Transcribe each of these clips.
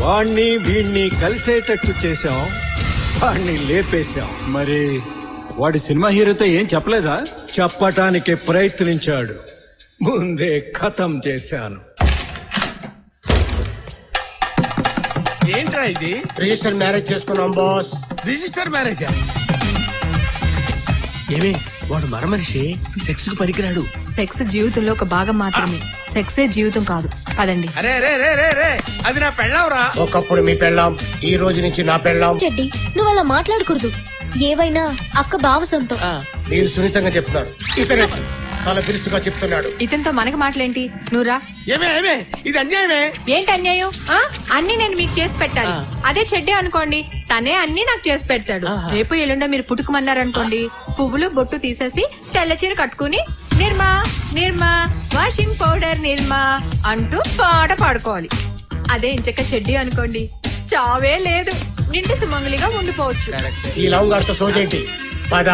వాణ్ణి వీణ్ణి కలిసేటట్టు చేశాం, వాణ్ణి లేపేశాం. మరి వాడి సినిమా హీరోతో ఏం చెప్పలేదా? చెప్పటానికి ప్రయత్నించాడు, ముందే ఖతం చేశాను. ఏంట్రా ఇది? రిజిస్టర్ మ్యారేజ్ చేసుకున్నాం బాస్. రిజిస్టర్ మ్యారేజా? ఏమే వాడు మరమనిషి, సెక్స్ కు పనికిరాడు. సెక్స్ జీవితంలో ఒక భాగం మాత్రమే, సెక్సే జీవితం కాదు. పదండి. అరే రే రే రే రే, అది నా పెళ్ళాంరా. ఒకప్పుడు మీ పెళ్ళాం, ఈ రోజు నుంచి నా పెళ్ళాం. చెడ్డి, నువ్వు అలా మాట్లాడకూడదు. ఏవైనా అక్క బావ సొంతం. మీరు సున్నితంగా చెప్తున్నారు, ఇతనే చాలా తెలుసుగా చెప్తున్నాడు. ఇతనితో మనకి మాటలేంటి? నువ్వురా. ఏమే ఏమే, ఇది అన్యాయమే. ఏంటి అన్యాయం? అన్ని నేను మీకు చేసి పెట్టాలి. అదే చెడ్డే అనుకోండి, తనే అన్ని నాకు చేసి పెడతాడు. రేపు ఎల్లుండో మీరు పుట్టుకుమన్నారనుకోండి, పువ్వులు బొట్టు తీసేసి తెల్ల చీర కట్టుకుని నిర్మా నిర్మా వాషింగ్ పౌడర్ నిర్మా అంటూ పాట పాడుకోవాలి. అదే ఇంచక్క చెడ్డి అనుకోండి, చావే లేదు, నిండు సుమంగలిగా ఉండిపోవచ్చు. ఈ లవ్ గారితో సోదేంటి? పద,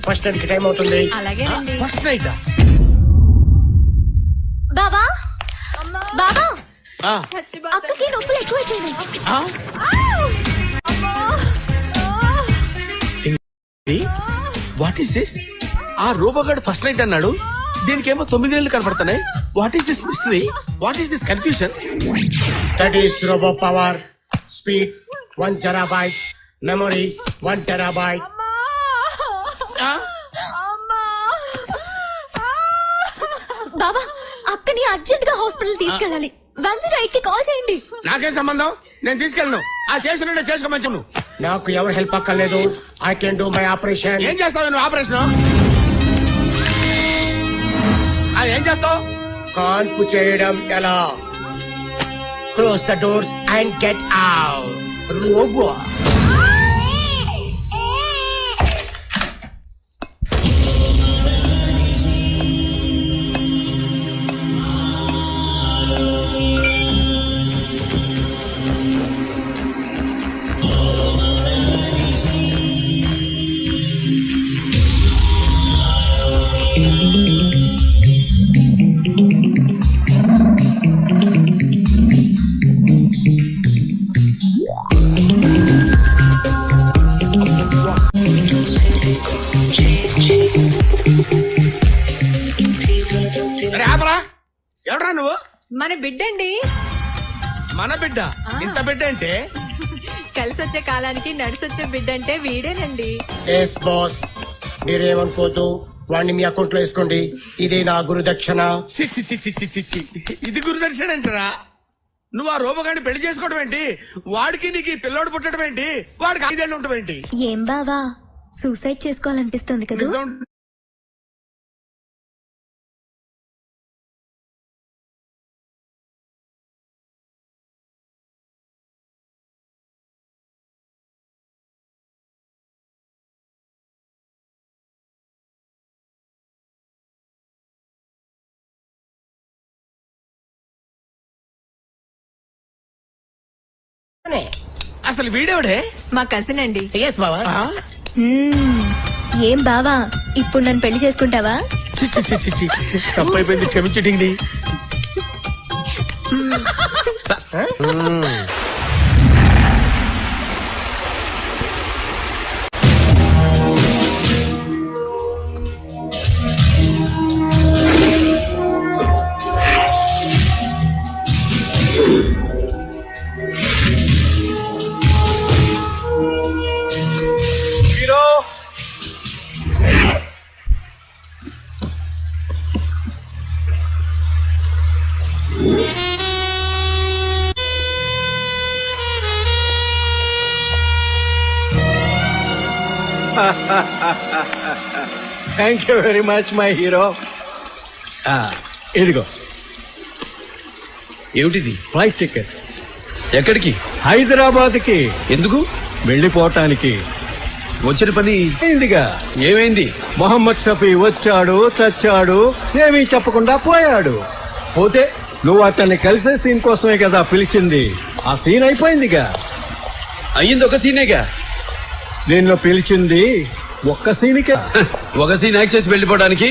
ఫస్ట్ నైట్ కి టైం అవుతుంది. అలాగేనండి. ఫస్ట్ నైట్ బాబా బాబా, ఆ అక్కకి నొప్పులు ఎక్కువ వచ్చింది. What is this? ఆ రూపగాడు ఫస్ట్ నైట్ అన్నాడు, దీనికేమో 9 నెలలు కనపడుతున్నాయి. What is this mystery? What is this confusion? That is robo power. Speed 1 terabyte, memory 1 terabyte. బాబా, అక్కని అర్జెంట్ గా హాస్పిటల్ తీసుకెళ్ళాలి. 108 కి కాల్ చేయండి. నాకేం సంబంధం? నేను తీసుకెళ్ళను. ఆ చేసినట్టే చేసుకోమంచు. నువ్వు నాకు ఎవరు హెల్ప్ అక్కర్లేదు. I can do my operation. ఏం చేస్తావు నువ్వు ఆపరేషన్? అది ఏం చేస్తావు? కాన్పు చేయడం ఎలా? Close the doors and get out. Robot. ఎవడ్రా నువ్వు? మన బిడ్డండి. మన బిడ్డ? ఇంత బిడ్డ అంటే? కలిసి వచ్చే కాలానికి నడిసొచ్చే బిడ్డ అంటే వీడేనండి. Yes boss, మీరేమనుకోద్దు. వాడిని మీ అకౌంట్ లో వేసుకోండి. ఇదే నా గురుదక్షిణ. ఇది గురుదర్శన అంటారా? నువ్వు ఆ రూపగాడిని పెళ్లి చేసుకోవడం ఏంటి? వాడికి నీకు పిల్లోడు పుట్టడం ఏంటి? వాడికి 5 ఏళ్ళు ఉండటం ఏంటి? ఏం బావా, సూసైడ్ చేసుకోవాలనిపిస్తుంది కదా? అసలు వీడేవాడే? మా కజిన్ అండి. ఏం బావా, ఇప్పుడు నన్ను పెళ్లి చేసుకుంటావా? తప్పైపోయింది, క్షమించండి. Thank you very much my hero. ఇదిగో. ఏమిటిది? Flight ticket. ఎక్కడికి? హైదరాబాద్ కి. ఎందుకు? వెళ్ళిపోవటానికి. వచ్చిన పని అయిందిగా. ఏమైంది? మొహమ్మద్ షఫీ వచ్చాడు, చచ్చాడు, ఏమీ చెప్పకుండా పోయాడు. పోతే నువ్వు అతన్ని కలిసే సీన్ కోసమే కదా పిలిచింది. ఆ సీన్ అయిపోయిందిగా. అయ్యింది ఒక సీనేగా. నిన్ను పిలిచింది ఒక్క సీన్కే. ఒక సీన్ యాక్ట్ చేసి వెళ్ళిపోవడానికి?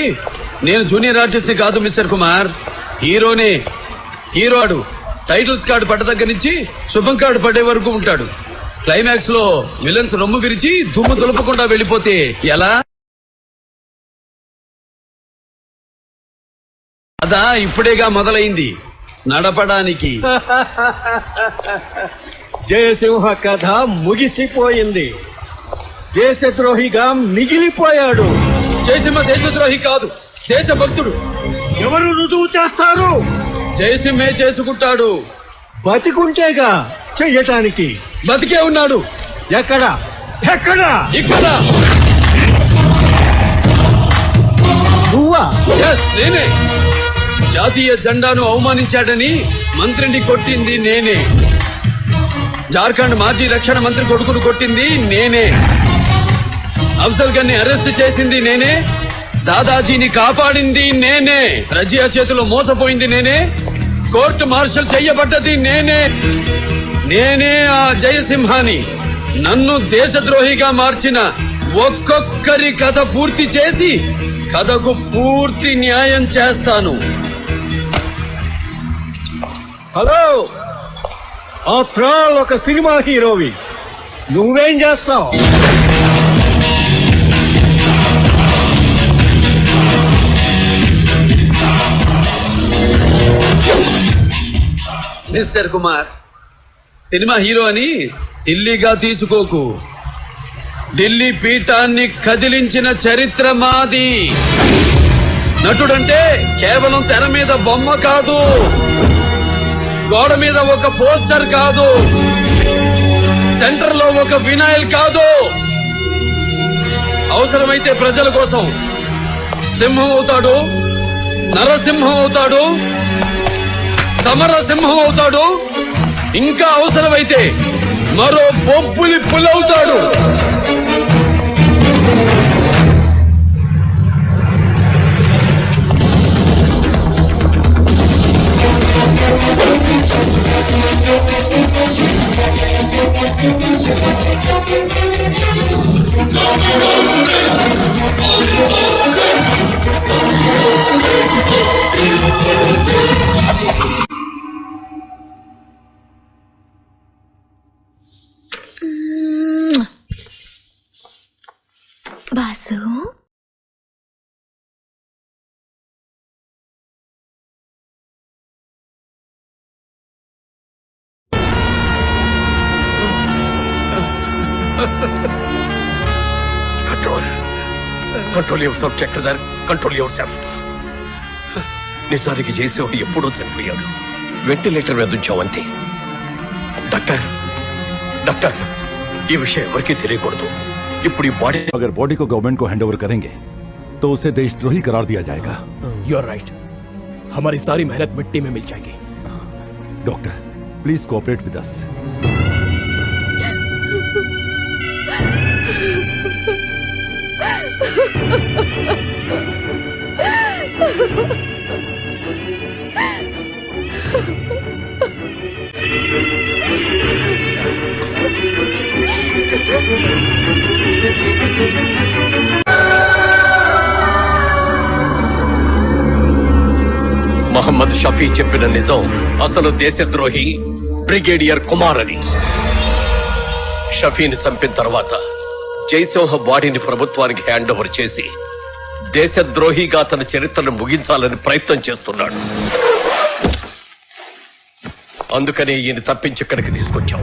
నేను జూనియర్ ఆర్టిస్ట్ ని కాదు మిస్టర్ కుమార్, హీరోనే. హీరోడు టైటిల్స్ కార్డు పడ్డ దగ్గర నుంచి శుభం కార్డు పడే వరకు ఉంటాడు. క్లైమాక్స్ లో విలన్స్ రొమ్ము విరిచి దుమ్ము దులపకుండా వెళ్ళిపోతే ఎలా? అదా ఇప్పుడేగా మొదలైంది నడపడానికి. జయసింహ కథ ముగిసిపోయింది. దేశద్రోహిగా మిగిలిపోయాడు. జయసింహ దేశద్రోహి కాదు, దేశభక్తుడు. ఎవరు రుజువు చేస్తారు? జయసింహే చేసుకుంటాడు. బతికుంటేగా చెయ్యటానికి. బతికే ఉన్నాడు. ఎక్కడ? ఎక్కడ? ఇక్కడ. నువ్వా? నేనే. జాతీయ జెండాను అవమానించాడని మంత్రిని కొట్టింది నేనే. జార్ఖండ్ మాజీ రక్షణ మంత్రి కొడుకును కొట్టింది నేనే. అఫ్జల్ గన్ని అరెస్ట్ చేసింది నేనే. దాదాజీని కాపాడింది నేనే. రజియా చేతిలో మోసపోయింది నేనే. కోర్టు మార్షల్ చెయ్యబడ్డది నేనే. నేనే ఆ జయసింహాని. నన్ను దేశద్రోహిగా మార్చిన ఒక్కొక్కరి కథ పూర్తి చేసి కథకు పూర్తి న్యాయం చేస్తాను. హలో, ఆఫ్టర్ ఆల్ ఒక సినిమా హీరోవి. నువ్వేం చేస్తావు? మిస్టర్ కుమార్, సినిమా హీరో అని సిల్లిగా తీసుకోకు. ఢిల్లీ పీఠాన్ని కదిలించిన చరిత్ర మాది. నటుడంటే కేవలం తెర మీద బొమ్మ కాదు, గోడ మీద ఒక పోస్టర్ కాదు, సెంటర్ లో ఒక వినాయల్ కాదు. అవసరమైతే ప్రజల కోసం సింహం అవుతాడు, నరసింహం అవుతాడు, సమరసింహం అవుతాడు. ఇంకా అవసరమైతే మరో బొబ్బులి పులవుతాడు. Boss, control yourself Chakradhar, control yourself. నిజానికి జయసింహ ఎప్పుడో చనిపోయాడు. వెంటిలేటర్ మీద ఉంచావంతే. డాక్టర్ డాక్టర్, ఈ విషయం ఎవరికీ తెలియకూడదు. ఇప్పుడు ఈ బాడీ अगर बॉडी को गवर्नमेंट को हैंड ओवर करेंगे तो उसे देशद्रोही करार दिया जाएगा. You are right. हमारी सारी मेहनत मिट्टी में मिल जाएगी. Doctor please cooperate with us. Mohammed Shafi చెప్పిన నిజం, అసలు దేశద్రోహి బ్రిగేడియర్ కుమార్ అని. షఫీని చంపిన తర్వాత జయసింహ బాడీని ప్రభుత్వానికి హ్యాండ్ ఓవర్ చేసి దేశద్రోహిగా తన చరిత్రను ముగించాలని ప్రయత్నం చేస్తున్నాడు. అందుకనే ఈయన తప్పించి ఇక్కడికి తీసుకొచ్చాం.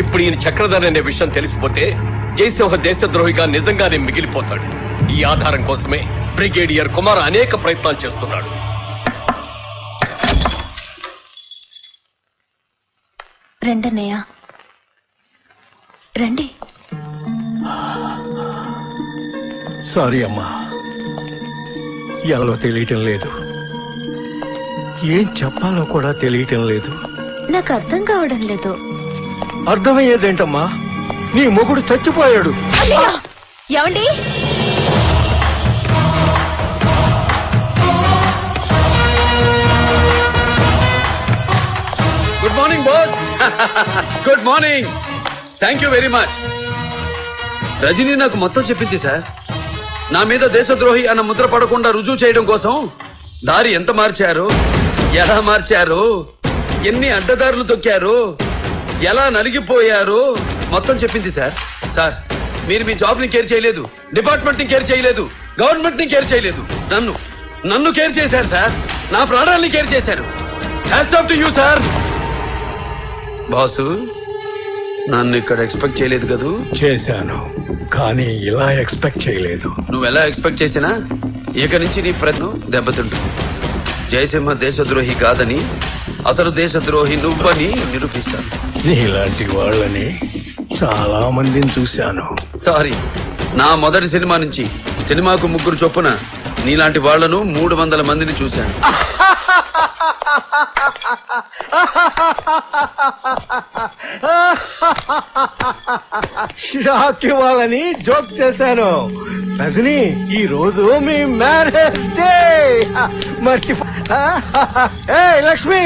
ఇప్పుడు ఈయన చక్రధర్ అనే విషయం తెలిసిపోతే జయసింహ దేశద్రోహిగా నిజంగానే మిగిలిపోతాడు. ఈ ఆధారం కోసమే బ్రిగేడియర్ కుమార్ అనేక ప్రయత్నాలు చేస్తున్నాడు. రండన్నయ్య, రండి. సారీ అమ్మా, ఎలా తెలియటం లేదు. ఏం చెప్పాలో కూడా తెలియటం లేదు. నాకు అర్థం కావడం లేదు. అర్థమయ్యేదేంటమ్మా? నీ మొగుడు చచ్చిపోయాడు. ఏమండి? Good morning boss. Good morning. Thank you very much. Rajani నాకు మొత్తం చెప్పింది సార్. నా మీద దేశద్రోహి అన్న ముద్ర పడకుండా రుజువు చేయడం కోసం దారి ఎంత మార్చారు, ఎలా మార్చారు, ఎన్ని అడ్డదారులు తొక్కారు, ఎలా నలిగిపోయారు మొత్తం చెప్పింది సార్. సార్ మీరు మీ జాబ్ ని కేర్ చేయలేదు, డిపార్ట్మెంట్ ని కేర్ చేయలేదు, గవర్నమెంట్ ని కేర్ చేయలేదు, నన్ను కేర్ చేశారు సార్. నా ప్రాణాలని కేర్ చేశారు. Hats off to you sir. Boss నన్ను ఇక్కడ ఎక్స్పెక్ట్ చేయలేదు కదూ? చేశాను, కానీ ఇలా ఎక్స్పెక్ట్ చేయలేదు. నువ్వు ఎలా ఎక్స్పెక్ట్ చేసినా ఇక నుంచి నీ ప్రశ్న దెబ్బతింటుంది. జయసింహ దేశద్రోహి కాదని, అసలు దేశద్రోహి నువ్వని నిరూపిస్తాను. నీలాంటి వాళ్ళని చాలా మందిని చూశాను. సారీ, నా మొదటి సినిమా నుంచి సినిమాకు 3 చొప్పున నీలాంటి వాళ్లను 300 మందిని చూశాను. షాక్ ఇవ్వాలని జోక్ చేశాను. రజనీ, ఈ రోజు మీ మ్యారేజ్ డే. మర్చిపో. లక్ష్మి